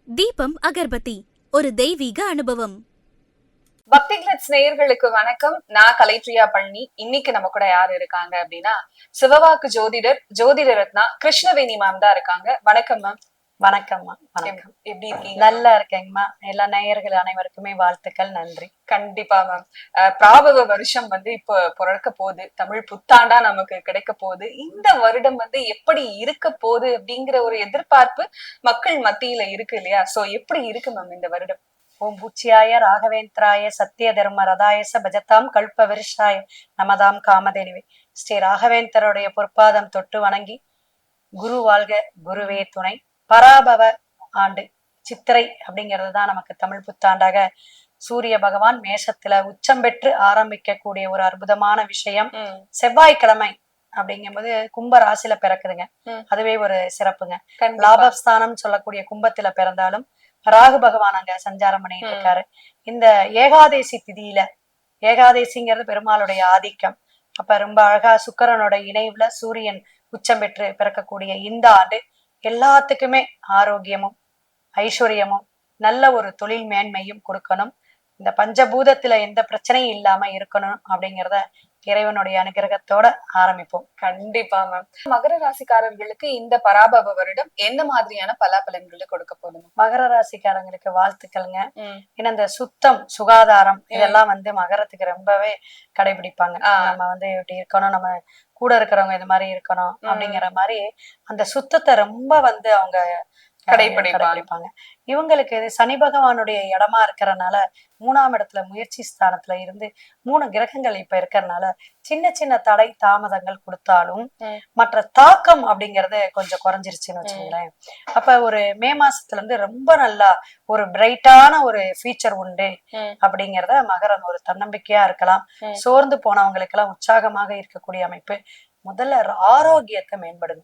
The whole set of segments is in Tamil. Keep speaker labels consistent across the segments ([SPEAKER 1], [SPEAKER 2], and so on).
[SPEAKER 1] தீபம் அகர்பத்தி ஒரு தெய்வீக அனுபவம்.
[SPEAKER 2] பக்தி கிளிட்ஸ் நேயர்களுக்கு வணக்கம். நான் கலைப்ரியா பழனி. இன்னைக்கு நம்ம கூட யாரு இருக்காங்க அப்படின்னா, சிவவாக்கு ஜோதிட ரத்னா கிருஷ்ணவேணி மேம் தான் இருக்காங்க. வணக்கம் மேம்.
[SPEAKER 3] வணக்கம்மா. வணக்கம்.
[SPEAKER 2] எப்படி இருக்கீங்க?
[SPEAKER 3] நல்லா இருக்கேங்கம்மா. எல்லா நேயர்கள் அனைவருக்குமே வாழ்த்துக்கள், நன்றி.
[SPEAKER 2] கண்டிப்பா மேம். பிராபவ வருஷம் இப்போ பிறக்க போகுது, தமிழ் புத்தாண்டா நமக்கு கிடைக்க போகுது. இந்த வருடம் எப்படி இருக்க போகுது அப்படிங்கிற ஒரு எதிர்பார்ப்பு மக்கள் மத்தியில இருக்கு இல்லையா? சோ எப்படி இருக்கு மேம் இந்த வருடம்?
[SPEAKER 3] ஓம் பூச்சியாய ராகவேந்திராய சத்திய தர்ம ரதாயச பஜதாம் கல்ப விருஷாய நமதாம் காமதேனிவே. ஸ்ரீ ராகவேந்தருடைய பொற்பாதம் தொட்டு வணங்கி, குரு வாழ்க குருவே துணை. பராபவ ஆண்டு சித்திரை அப்படிங்கிறது தான் நமக்கு தமிழ் புத்தாண்டாக சூரிய பகவான் மேஷத்துல உச்சம் பெற்று ஆரம்பிக்கக்கூடிய ஒரு அற்புதமான விஷயம். செவ்வாய்க்கிழமை அப்படிங்கும்போது கும்ப ராசியில பிறக்குதுங்க. அதுவே ஒரு சிறப்புங்க. லாபஸ்தானம் சொல்லக்கூடிய கும்பத்துல பிறந்தாலும் ராகு பகவான் அங்க சஞ்சாரம் பண்ணிட்டு இருக்காரு. இந்த ஏகாதேசி திதியில, ஏகாதேசிங்கிறது பெருமாளுடைய ஆதிக்கம். அப்ப ரொம்ப அழகா சுக்கிரனோட இணைவுல சூரியன் உச்சம் பெற்று பிறக்கக்கூடிய இந்த ஆண்டு எல்லாத்துக்குமே ஆரோக்கியமும் ஐஸ்வர்யமும் நல்ல ஒரு தொழில் மேன்மையும் கொடுக்கணும். இந்த பஞ்சபூதத்துல எந்த பிரச்சனையும் இல்லாம இருக்கணும் அப்படிங்கிறத இறைவனுடைய அனுகிரகத்தோட ஆரம்பிப்போம்.
[SPEAKER 2] கண்டிப்பா மேம். மகர ராசிக்காரர்களுக்கு இந்த பராபவ வருடம் என்ன மாதிரியான பலாபலன்களை கொடுக்க போதும்?
[SPEAKER 3] மகர ராசிக்காரங்களுக்கு வாழ்த்துக்கள்ங்க. ஏன்னா இந்த சுத்தம் சுகாதாரம் இதெல்லாம் மகரத்துக்கு ரொம்பவே கடைபிடிப்பாங்க. நம்ம இப்படி இருக்கணும், நம்ம கூட இருக்கிறவங்க இது மாதிரி இருக்கணும் அப்படிங்கிற மாதிரி அந்த சுத்தத்தை ரொம்ப அவங்க கடைபிடிப்பாங்க. இவங்களுக்கு சனி பகவானுடைய இடமா இருக்கிறதுனால 3ஆம் இடத்துல முயற்சி ஸ்தானத்துல இருந்து 3 கிரகங்கள் இப்ப இருக்கிறதுனால சின்ன சின்ன தடை தாமதங்கள் கொடுத்தாலும் மற்ற தாக்கம் அப்படிங்கறது கொஞ்சம் குறைஞ்சிருச்சுன்னு வச்சுங்களேன். அப்ப ஒரு மே மாசத்துல இருந்து ரொம்ப நல்லா ஒரு பிரைட்டான ஒரு ஃபீச்சர் உண்டு அப்படிங்கிறத மகரம் ஒரு தன்னம்பிக்கையா இருக்கலாம். சோர்ந்து போனவங்களுக்கு எல்லாம் உற்சாகமாக இருக்கக்கூடிய அமைப்பு. முதல்ல ஆரோக்கியத்தை மேம்படுங்க.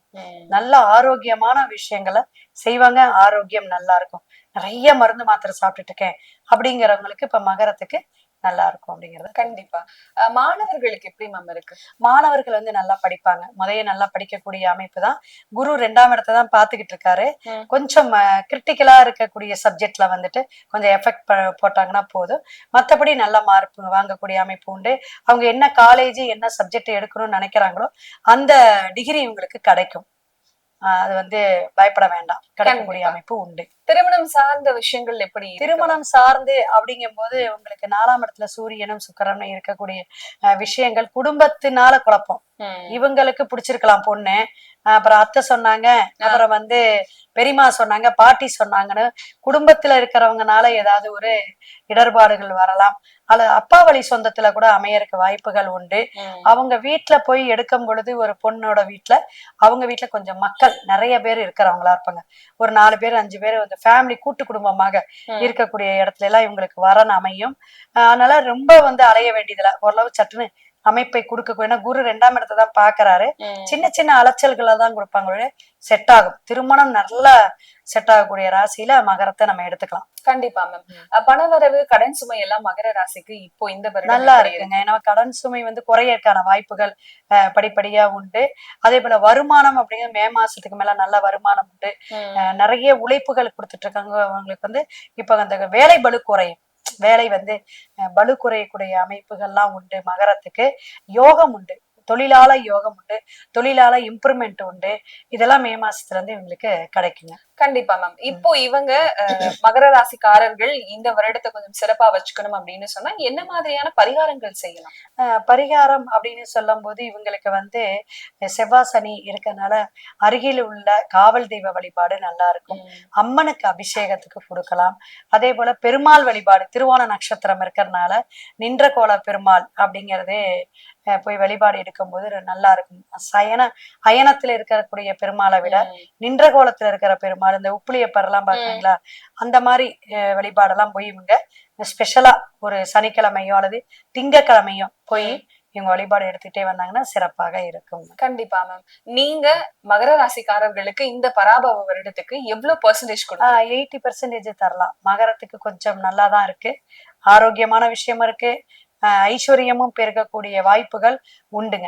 [SPEAKER 3] நல்ல ஆரோக்கியமான விஷயங்களை செய்வாங்க. ஆரோக்கியம் நல்லா இருக்கும். நிறைய மருந்து மாத்திரை சாப்பிட்டுட்டு இருக்கேன் அப்படிங்கிறவங்களுக்கு இப்ப மகரத்துக்கு நல்லா இருக்கும் அப்படிங்கறது.
[SPEAKER 2] கண்டிப்பா. மாணவர்களுக்கு எப்படி மேம் இருக்கு?
[SPEAKER 3] மாணவர்கள் நல்லா படிப்பாங்க. நல்லா படிக்கக்கூடிய அமைப்பு தான். குரு 2ஆம் இடத்தை தான் பாத்துக்கிட்டு இருக்காரு. கொஞ்சம் கிரிட்டிக்கலா இருக்கக்கூடிய சப்ஜெக்ட்ல கொஞ்சம் எஃபெக்ட் போட்டாங்கன்னா போதும். மற்றபடி நல்ல மார்க் வாங்கக்கூடிய அமைப்பு உண்டு. அவங்க என்ன காலேஜ் என்ன சப்ஜெக்ட் எடுக்கணும்னு நினைக்கிறாங்களோ அந்த டிகிரி இவங்களுக்கு கிடைக்கும். அது பயப்பட வேண்டாம், கிடைக்கக்கூடிய அமைப்பு உண்டு.
[SPEAKER 2] திருமணம் சார்ந்த விஷயங்கள் எப்படி?
[SPEAKER 3] திருமணம் சார்ந்து அப்படிங்கும் போது உங்களுக்கு 4ஆம் இடத்துல சூரியனும் சுக்கிரனும் இருக்கக்கூடிய விஷயங்கள் குடும்பத்தினால குழப்பம். இவங்களுக்கு பிடிச்சிருக்கலாம் பொண்ணு, அப்புறம் அத்தை சொன்னாங்க, அப்புறம் பெரியமா சொன்னாங்க, பாட்டி சொன்னாங்கன்னு குடும்பத்துல இருக்கிறவங்கனால ஏதாவது ஒரு இடர்பாடுகள் வரலாம். அல்லது அப்பா வழி சொந்தத்துல கூட அமையறக்கு வாய்ப்புகள் உண்டு. அவங்க வீட்டுல போய் எடுக்கும் பொழுது ஒரு பொண்ணோட வீட்டுல அவங்க வீட்டுல கொஞ்சம் மக்கள் நிறைய பேர் இருக்கிறவங்களா இருப்பாங்க. ஒரு 4 பேர் 5 பேர் ஃபேமிலி கூட்டு குடும்பமாக இருக்கக்கூடிய இடத்துல எல்லாம் இவங்களுக்கு வரன் அமையும். அதனால ரொம்ப அலைய வேண்டியதுல ஓரளவு சட்டுன்னு அமைப்பை கொடுக்க. குரு 2ஆம் இடத்தை தான் பாக்குறாரு. சின்ன சின்ன அலைச்சல்களை தான் கொடுப்பாங்க. செட் ஆகும். திருமணம் நல்லா செட் ஆகக்கூடிய ராசியில மகரத்தை நம்ம எடுத்துக்கலாம்.
[SPEAKER 2] கண்டிப்பா மேம். பணவரவு கடன் சுமை எல்லாம் மகர ராசிக்கு இப்போ இந்த
[SPEAKER 3] நல்லா இருக்குங்க. ஏன்னா கடன் சுமை குறையற்கான வாய்ப்புகள் படிப்படியா உண்டு. அதே போல வருமானம் அப்படிங்கிற மே மாசத்துக்கு மேல நல்ல வருமானம் உண்டு. நிறைய உழைப்புகள் கொடுத்துட்டு இருக்காங்க. அவங்களுக்கு இப்ப அந்த வேலை பளு குறையும். வேலை பளு குறையக்கூடிய அமைப்புகள்லாம் உண்டு. மகரத்துக்கு யோகம் உண்டு, தொழிலாள யோகம் உண்டு, தொழிலாள இம்ப்ரூவ்மெண்ட் உண்டு. இதெல்லாம் மே மாசத்துல இருந்து இவங்களுக்கு கிடைக்குங்க.
[SPEAKER 2] கண்டிப்பா மேம். இப்போ இவங்க மகர ராசிக்காரர்கள் இந்த வருடத்தை கொஞ்சம் சிறப்பா வச்சுக்கணும் அப்படின்னு சொன்னா என்ன மாதிரியான பரிகாரங்கள் செய்யலாம்?
[SPEAKER 3] பரிகாரம் அப்படின்னு சொல்லும் போது இவங்களுக்கு செவ்வாய் சனி இருக்கனால அருகில் உள்ள காவல் தெய்வ வழிபாடு நல்லா இருக்கும். அம்மனுக்கு அபிஷேகத்துக்கு கொடுக்கலாம். அதே போல பெருமாள் வழிபாடு, திருவோண நட்சத்திரம் இருக்கிறதுனால நின்ற கோல பெருமாள் அப்படிங்கிறதே போய் வழிபாடு எடுக்கும் போது நல்லா இருக்கும். அயனத்துல இருக்கக்கூடிய பெருமாளை விட நின்ற கோலத்துல இருக்கிற பெருமாள், இந்த உப்புளியப்பரெல்லாம் பாத்தீங்களா, அந்த மாதிரி வழிபாடெல்லாம் போய் இவங்க ஸ்பெஷலா ஒரு சனிக்கிழமையோ அல்லது திங்கக்கிழமையோ போய் இவங்க வழிபாடு எடுத்துட்டே வந்தாங்கன்னா சிறப்பாக இருக்கும்.
[SPEAKER 2] கண்டிப்பா மேம். நீங்க மகர ராசிக்காரர்களுக்கு இந்த பராபவ வருடத்துக்கு எவ்வளவு பெர்சன்டேஜ் கொடுக்கலாம்?
[SPEAKER 3] 80% தரலாம். மகரத்துக்கு கொஞ்சம் நல்லாதான் இருக்கு. ஆரோக்கியமான விஷயம் இருக்கு. ஐஸ்வர்யமும் பெருகக்கூடிய வாய்ப்புகள் உண்டுங்க.